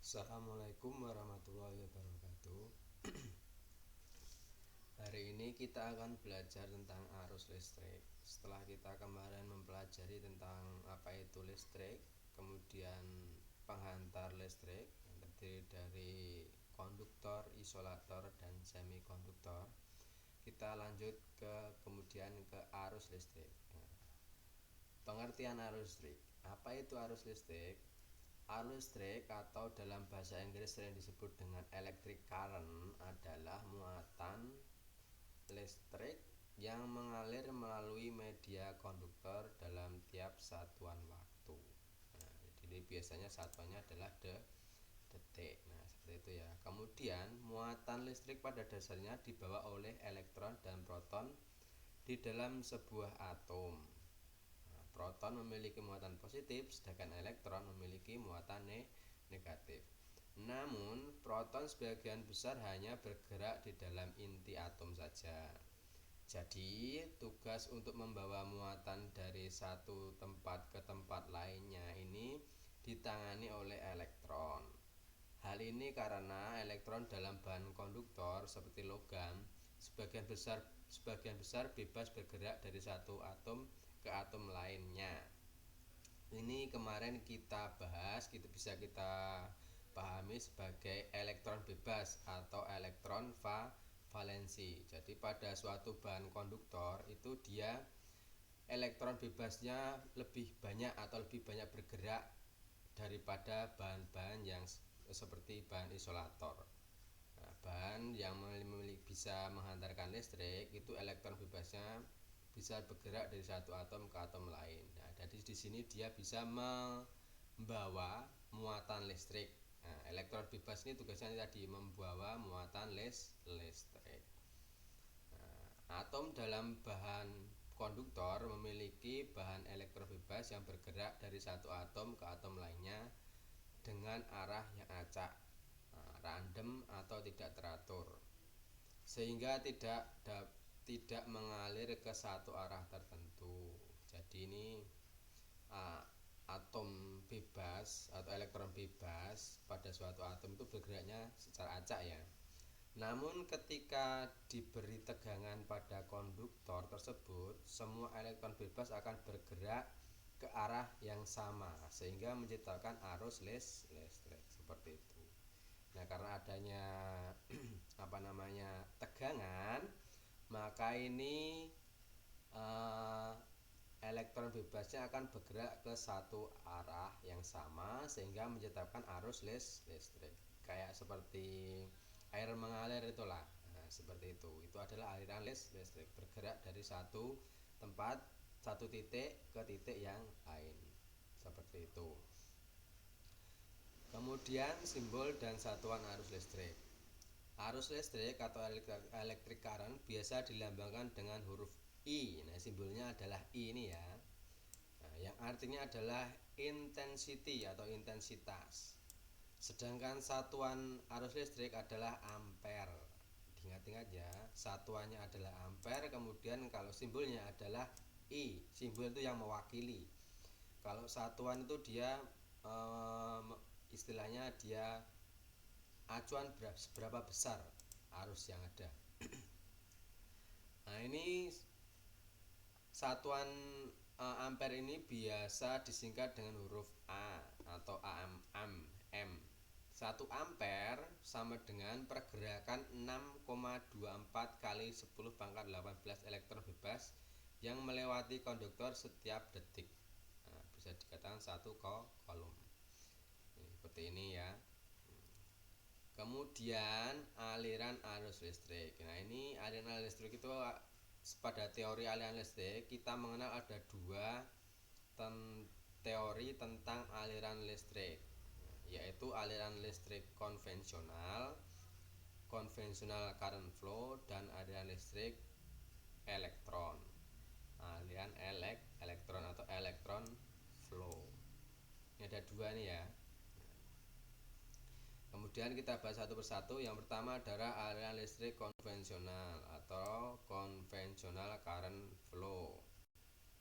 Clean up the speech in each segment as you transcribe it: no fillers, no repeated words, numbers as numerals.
Assalamualaikum warahmatullahi wabarakatuh. Hari ini kita akan belajar tentang arus listrik. Setelah kita kemarin mempelajari tentang apa itu listrik, kemudian penghantar listrik yang terdiri dari konduktor, isolator, dan semikonduktor, kita lanjut kemudian ke arus listrik. Pengertian arus listrik. Apa itu arus listrik? Arus listrik atau dalam bahasa Inggris sering disebut dengan electric current adalah muatan listrik yang mengalir melalui media konduktor dalam tiap satuan waktu. Jadi biasanya satuannya adalah detik. Seperti itu ya. Kemudian muatan listrik pada dasarnya dibawa oleh elektron dan proton di dalam sebuah atom. Proton memiliki muatan positif, sedangkan elektron memiliki muatan negatif. Namun, proton sebagian besar hanya bergerak di dalam inti atom saja. Jadi, tugas untuk membawa muatan dari satu tempat ke tempat lainnya ini ditangani oleh elektron. Hal ini karena elektron dalam bahan konduktor seperti logam sebagian besar bebas bergerak dari satu atom ke atom lainnya. Ini kemarin kita bahas, bisa kita pahami sebagai elektron bebas atau elektron valensi. Jadi pada suatu bahan konduktor itu dia elektron bebasnya lebih banyak atau lebih banyak bergerak daripada bahan-bahan yang seperti bahan isolator. Bahan yang bisa menghantarkan listrik itu elektron bebasnya bisa bergerak dari satu atom ke atom lain. Jadi di sini dia bisa membawa muatan listrik. Elektron bebas ini tugasnya tadi membawa muatan listrik. Atom dalam bahan konduktor memiliki bahan elektron bebas yang bergerak dari satu atom ke atom lainnya dengan arah yang acak, random atau tidak teratur, sehingga tidak mengalir ke satu arah tertentu. Jadi ini atom bebas atau elektron bebas pada suatu atom itu bergeraknya secara acak ya. Namun ketika diberi tegangan pada konduktor tersebut, semua elektron bebas akan bergerak ke arah yang sama sehingga menciptakan arus listrik seperti itu. Karena adanya tegangan, maka ini elektron bebasnya akan bergerak ke satu arah yang sama sehingga menciptakan arus listrik. Kayak seperti air mengalir itulah. Seperti itu. Itu adalah aliran listrik bergerak dari satu tempat, satu titik ke titik yang lain. Seperti itu. Kemudian simbol dan satuan arus listrik. Arus listrik atau electric current biasa dilambangkan dengan huruf I. Simbolnya adalah I ini ya. Yang artinya adalah intensity atau intensitas. Sedangkan satuan arus listrik adalah ampere. Ingat-ingat ya, satuannya adalah ampere, kemudian kalau simbolnya adalah I. Simbol itu yang mewakili. Kalau satuan itu dia istilahnya dia acuan seberapa besar arus yang ada. Ini satuan ampere ini biasa disingkat dengan huruf A atau AM. 1 ampere sama dengan pergerakan 6,24 kali 10 pangkat 18 elektron bebas yang melewati konduktor setiap detik. Bisa dikatakan satu kolom. Seperti ini ya. Kemudian aliran arus listrik. Ini aliran arus listrik itu pada teori aliran listrik kita mengenal ada dua teori tentang aliran listrik, yaitu aliran listrik konvensional current flow, dan aliran listrik elektron, aliran elektron atau electron flow. Ini ada dua nih ya. Kemudian kita bahas satu persatu. Yang pertama adalah aliran listrik konvensional atau conventional current flow.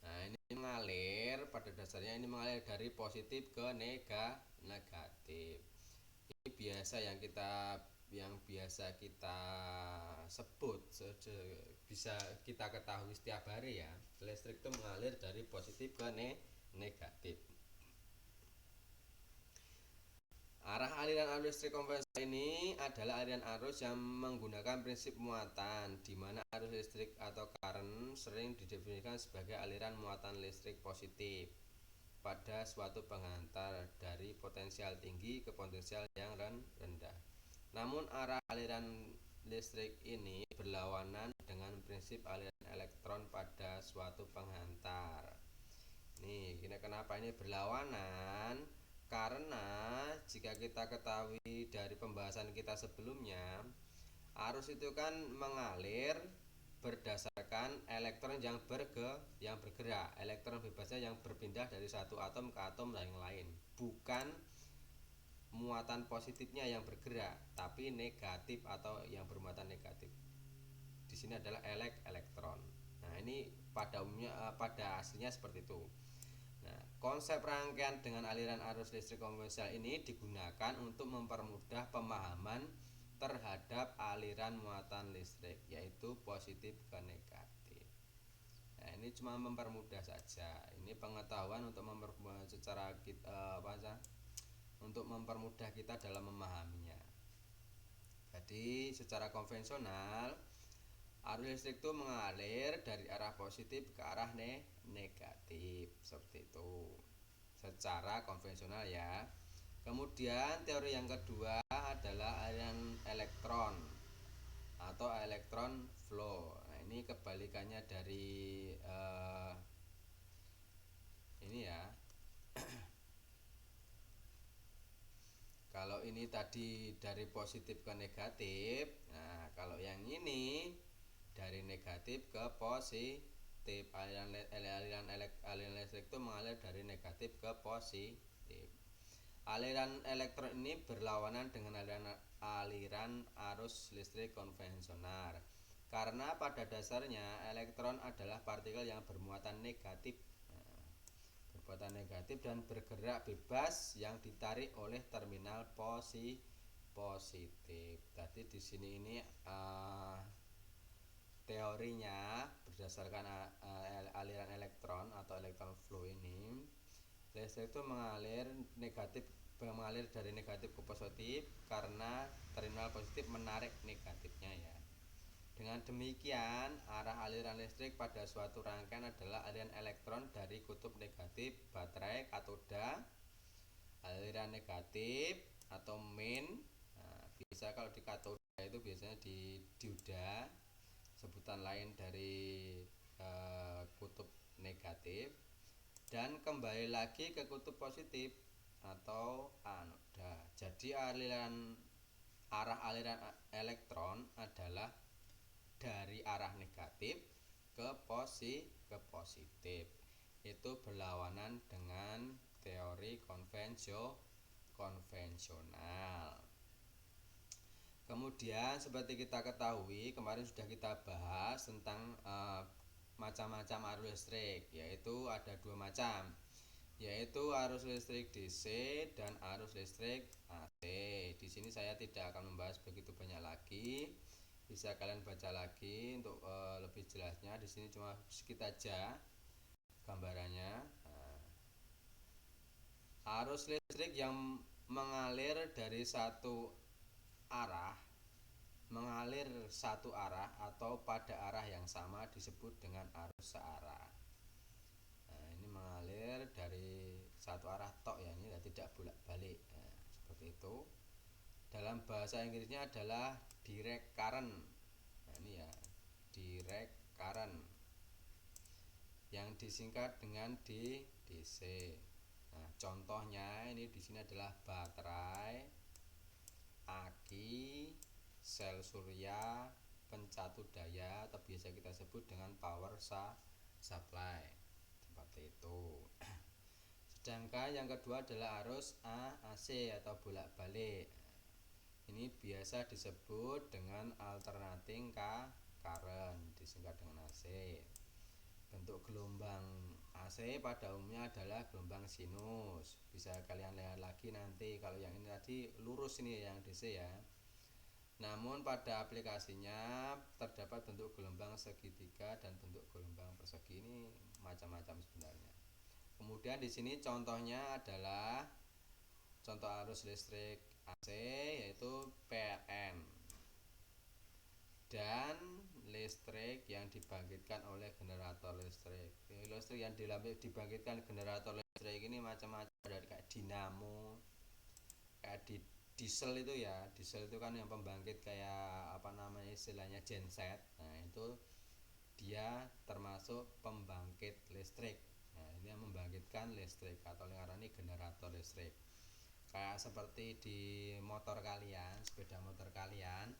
Ini mengalir pada dasarnya dari positif ke negatif. biasa yang biasa kita sebut bisa kita ketahui setiap hari ya. Listrik itu mengalir dari positif ke negatif. Arah aliran arus listrik konvensional ini adalah aliran arus yang menggunakan prinsip muatan, di mana arus listrik atau current sering didefinisikan sebagai aliran muatan listrik positif pada suatu penghantar dari potensial tinggi ke potensial yang rendah. Namun arah aliran listrik ini berlawanan dengan prinsip aliran elektron pada suatu penghantar. Nih, kenapa ini berlawanan? Karena jika kita ketahui dari pembahasan kita sebelumnya, arus itu kan mengalir berdasarkan elektron yang bergerak, elektron bebasnya yang berpindah dari satu atom ke atom yang lain, bukan muatan positifnya yang bergerak, tapi negatif atau yang bermuatan negatif. Di sini adalah elektron. Nah, ini pada aslinya seperti itu. Nah, konsep rangkaian dengan aliran arus listrik konvensional ini digunakan untuk mempermudah pemahaman terhadap aliran muatan listrik, yaitu positif ke negatif. Nah, ini cuma mempermudah saja. Ini pengetahuan untuk mempermudah secara untuk mempermudah kita dalam memahaminya. Jadi, secara konvensional arus listrik itu mengalir dari arah positif ke arah negatif seperti itu secara konvensional ya. Kemudian teori yang kedua adalah aliran elektron atau elektron flow. Nah, ini kebalikannya dari ini ya. Kalau ini tadi dari positif ke negatif, nah kalau yang ini dari negatif ke positif. Aliran listrik itu mengalir dari negatif ke positif. Aliran elektron ini berlawanan dengan aliran arus listrik konvensional. Karena pada dasarnya elektron adalah partikel yang bermuatan negatif. Bermuatan negatif dan bergerak bebas yang ditarik oleh terminal positif. Tadi di sini ini teorinya berdasarkan aliran elektron atau elektron flow ini, listrik itu mengalir dari negatif ke positif karena terminal positif menarik negatifnya ya. Dengan demikian, arah aliran listrik pada suatu rangkaian adalah aliran elektron dari kutub negatif baterai katoda, aliran negatif atau main. Nah, bisa kalau di katoda itu biasanya di dioda, sebutan lain dari kutub negatif, dan kembali lagi ke kutub positif atau anoda. Jadi arah aliran elektron adalah dari arah negatif ke positif. Itu berlawanan dengan teori konvensional. Kemudian seperti kita ketahui, kemarin sudah kita bahas tentang macam-macam arus listrik, yaitu ada dua macam, yaitu arus listrik DC dan arus listrik AC. Di sini saya tidak akan membahas begitu banyak lagi. Bisa kalian baca lagi untuk lebih jelasnya. Di sini cuma sedikit aja gambarannya. Arus listrik yang mengalir dari mengalir satu arah atau pada arah yang sama disebut dengan arus searah. Nah, ini mengalir dari satu arah tok ya, ini tidak bolak-balik. Nah, seperti itu. Dalam bahasa Inggrisnya adalah direct current. Nah, ini ya, direct current yang disingkat dengan DC. Nah, contohnya ini di sini adalah baterai, aki, sel surya, pencatu daya atau biasa kita sebut dengan power supply. Seperti itu. Sedangkan yang kedua adalah arus AC atau bolak-balik. Ini biasa disebut dengan alternating current, disingkat dengan AC. Bentuk gelombang AC pada umumnya adalah gelombang sinus. Bisa kalian lihat lagi nanti, kalau yang ini tadi lurus ini yang DC ya. Namun pada aplikasinya terdapat bentuk gelombang segitiga dan bentuk gelombang persegi, ini macam-macam sebenarnya. Kemudian di sini contohnya adalah contoh arus listrik AC yaitu PLN dan listrik yang dibangkitkan oleh generator listrik. Listrik yang dibangkitkan generator listrik ini macam-macam, dari kayak dinamo, kayak di diesel itu ya. Diesel itu kan yang pembangkit kayak apa namanya istilahnya genset. Nah, itu dia termasuk pembangkit listrik. Nah, ini yang membangkitkan listrik atau lingkaran ini generator listrik. Kayak seperti di motor kalian, sepeda motor kalian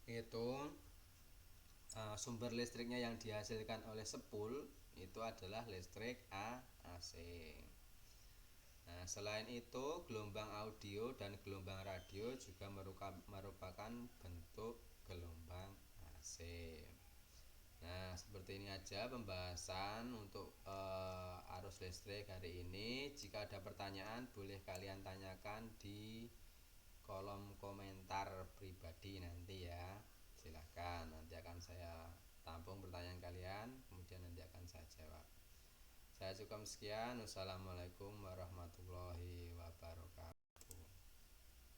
itu sumber listriknya yang dihasilkan oleh sepul itu adalah listrik AC. Nah, selain itu gelombang audio dan gelombang radio juga merupakan bentuk gelombang AC. Nah, seperti ini aja pembahasan untuk arus listrik hari ini. Jika ada pertanyaan boleh kalian tanyakan di kolom komentar pribadi nanti ya. Silahkan, nanti akan saya tampung pertanyaan kalian, kemudian nanti akan saya jawab. Saya cukup sekian. Wassalamualaikum warahmatullahi wabarakatuh.